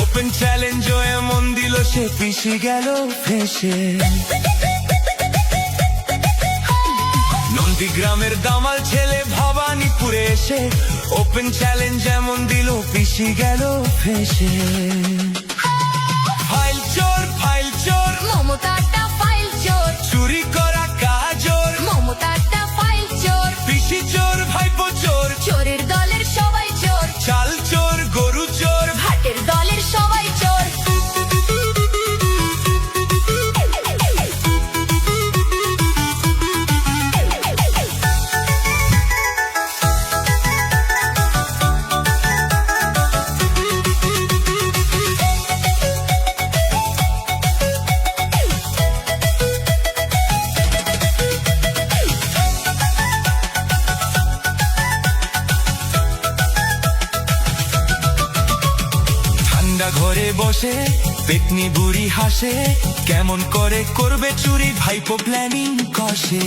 Open challenge এমন দিল সে পিছি গেল ফেসে। নন্দীগ্রামের দামাল ছেলে ভবানীপুরে এসে ওপেন চ্যালেঞ্জ এমন দিল পিছি গেল ফেসে। ফাইল চোর মমতাটা ফাইল চোর, চুরি করা কাজর, মমতাটা ফাইল চোর, পিসি চোর ভাইপো চোর, চোরের দলের সবাই চোর, চাল চোর গরু চোর, ভাটের দলের সবাই চোর। ঠান্ডা ঘরে বসে পেতনি বুড়ি হাসে, কেমন করে করবে চুরি ভাইপো প্ল্যানিং কষে।